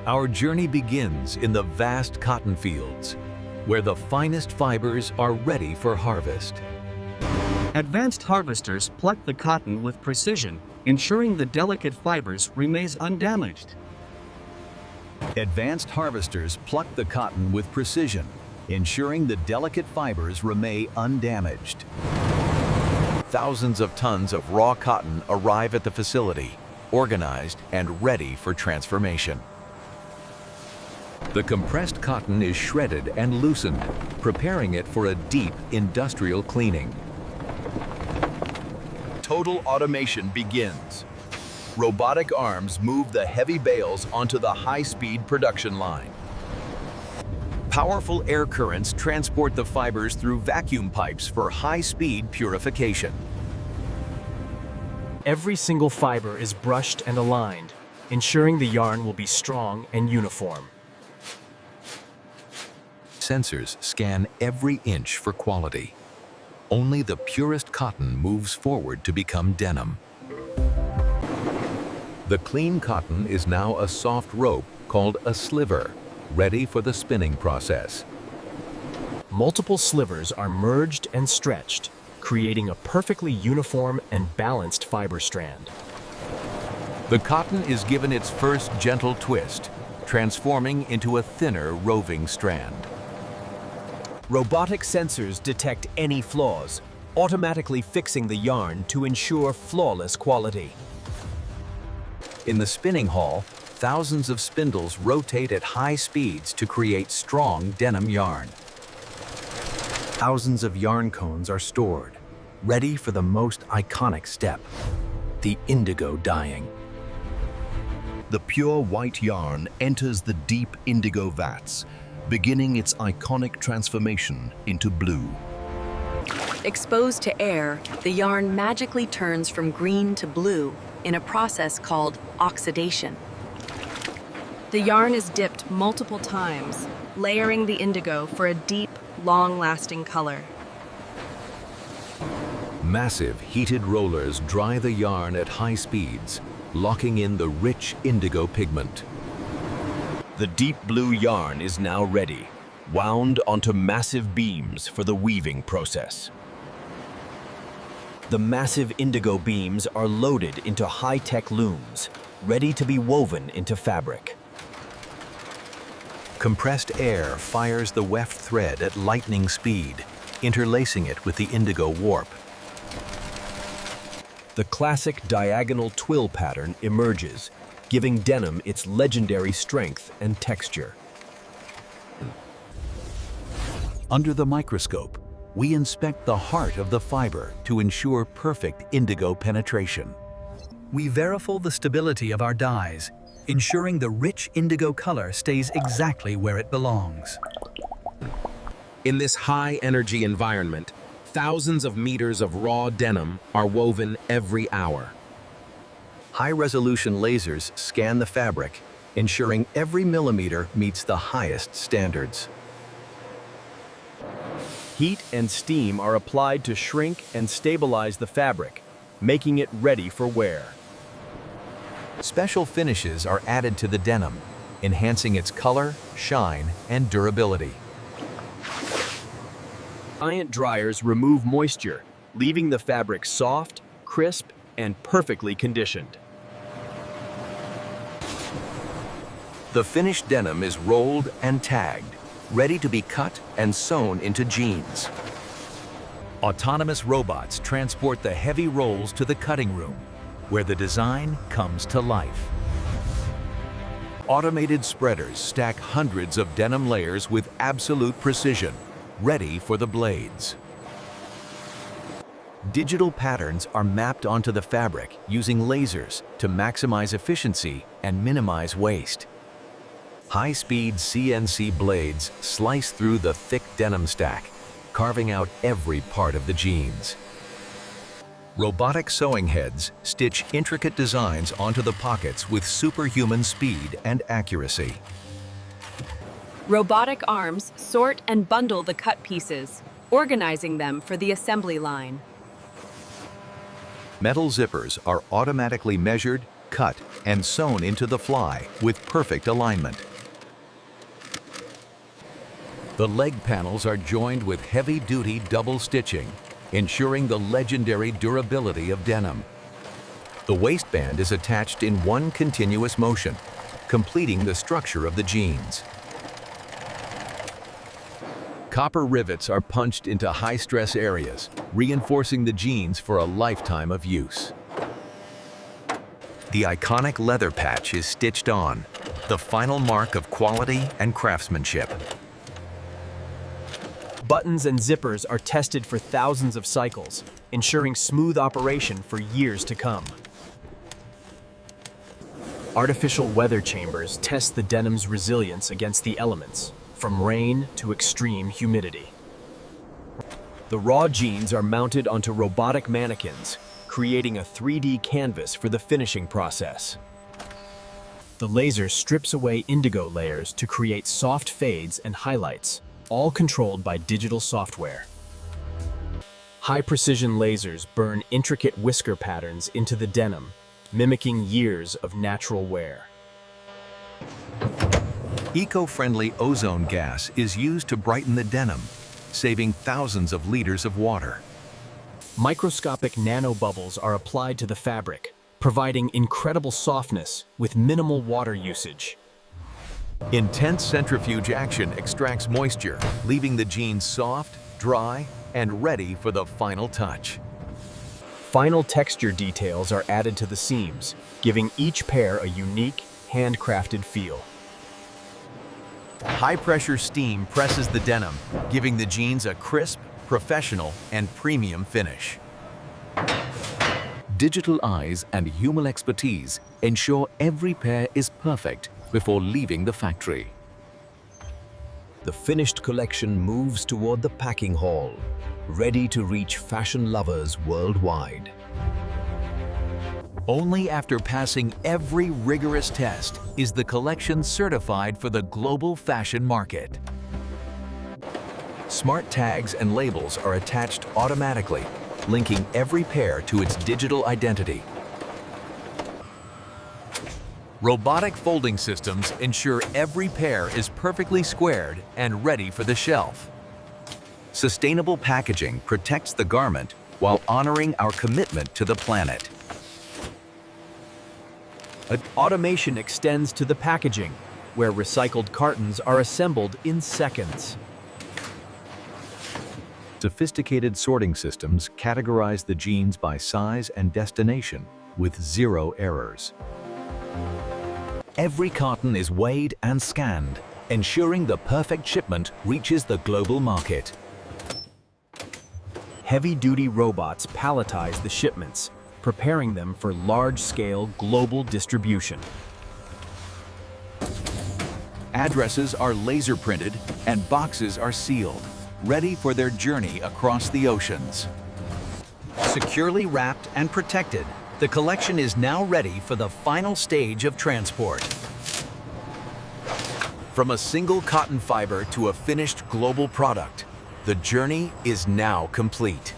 Our journey begins in the vast cotton fields, where the finest fibers are ready for harvest. Advanced harvesters pluck the cotton with precision, ensuring the delicate fibers remain undamaged. Advanced harvesters pluck the cotton with precision, ensuring the delicate fibers remain undamaged. Thousands of tons of raw cotton arrive at the facility, organized and ready for transformation. The compressed cotton is shredded and loosened, preparing it for a deep industrial cleaning. Total automation begins. Robotic arms move the heavy bales onto the high-speed production line. Powerful air currents transport the fibers through vacuum pipes for high-speed purification. Every single fiber is brushed and aligned, ensuring the yarn will be strong and uniform. Sensors scan every inch for quality. Only the purest cotton moves forward to become denim. The clean cotton is now a soft rope called a sliver, ready for the spinning process. Multiple slivers are merged and stretched, creating a perfectly uniform and balanced fiber strand. The cotton is given its first gentle twist, transforming into a thinner roving strand. Robotic sensors detect any flaws, automatically fixing the yarn to ensure flawless quality. In the spinning hall, thousands of spindles rotate at high speeds to create strong denim yarn. Thousands of yarn cones are stored, ready for the most iconic step, the indigo dyeing. The pure white yarn enters the deep indigo vats, beginning its iconic transformation into blue. Exposed to air, the yarn magically turns from green to blue in a process called oxidation. The yarn is dipped multiple times, layering the indigo for a deep, long-lasting color. Massive heated rollers dry the yarn at high speeds, locking in the rich indigo pigment. The deep blue yarn is now ready, wound onto massive beams for the weaving process. The massive indigo beams are loaded into high-tech looms, ready to be woven into fabric. Compressed air fires the weft thread at lightning speed, interlacing it with the indigo warp. The classic diagonal twill pattern emerges, giving denim its legendary strength and texture. Under the microscope, we inspect the heart of the fiber to ensure perfect indigo penetration. We verify the stability of our dyes, ensuring the rich indigo color stays exactly where it belongs. In this high-energy environment, thousands of meters of raw denim are woven every hour. High-resolution lasers scan the fabric, ensuring every millimeter meets the highest standards. Heat and steam are applied to shrink and stabilize the fabric, making it ready for wear. Special finishes are added to the denim, enhancing its color, shine, and durability. Giant dryers remove moisture, leaving the fabric soft, crisp, and perfectly conditioned. The finished denim is rolled and tagged, ready to be cut and sewn into jeans. Autonomous robots transport the heavy rolls to the cutting room, where the design comes to life. Automated spreaders stack hundreds of denim layers with absolute precision, ready for the blades. Digital patterns are mapped onto the fabric using lasers to maximize efficiency and minimize waste. High-speed CNC blades slice through the thick denim stack, carving out every part of the jeans. Robotic sewing heads stitch intricate designs onto the pockets with superhuman speed and accuracy. Robotic arms sort and bundle the cut pieces, organizing them for the assembly line. Metal zippers are automatically measured, cut, and sewn into the fly with perfect alignment. The leg panels are joined with heavy-duty double stitching, ensuring the legendary durability of denim. The waistband is attached in one continuous motion, completing the structure of the jeans. Copper rivets are punched into high-stress areas, reinforcing the jeans for a lifetime of use. The iconic leather patch is stitched on, the final mark of quality and craftsmanship. Buttons and zippers are tested for thousands of cycles, ensuring smooth operation for years to come. Artificial weather chambers test the denim's resilience against the elements, from rain to extreme humidity. The raw jeans are mounted onto robotic mannequins, creating a 3D canvas for the finishing process. The laser strips away indigo layers to create soft fades and highlights, all controlled by digital software. High-precision lasers burn intricate whisker patterns into the denim, mimicking years of natural wear. Eco-friendly ozone gas is used to brighten the denim, saving thousands of liters of water. Microscopic nanobubbles are applied to the fabric, providing incredible softness with minimal water usage. Intense centrifuge action extracts moisture, leaving the jeans soft, dry, and ready for the final touch. Final texture details are added to the seams, giving each pair a unique, handcrafted feel. High-pressure steam presses the denim, giving the jeans a crisp, professional, and premium finish. Digital eyes and human expertise ensure every pair is perfect before leaving the factory. The finished collection moves toward the packing hall, ready to reach fashion lovers worldwide. Only after passing every rigorous test is the collection certified for the global fashion market. Smart tags and labels are attached automatically, linking every pair to its digital identity. Robotic folding systems ensure every pair is perfectly squared and ready for the shelf. Sustainable packaging protects the garment while honoring our commitment to the planet. Automation extends to the packaging, where recycled cartons are assembled in seconds. Sophisticated sorting systems categorize the jeans by size and destination with zero errors. Every carton is weighed and scanned, ensuring the perfect shipment reaches the global market. Heavy-duty robots palletize the shipments, preparing them for large-scale global distribution. Addresses are laser printed and boxes are sealed, ready for their journey across the oceans. Securely wrapped and protected, the collection is now ready for the final stage of transport. From a single cotton fiber to a finished global product, the journey is now complete.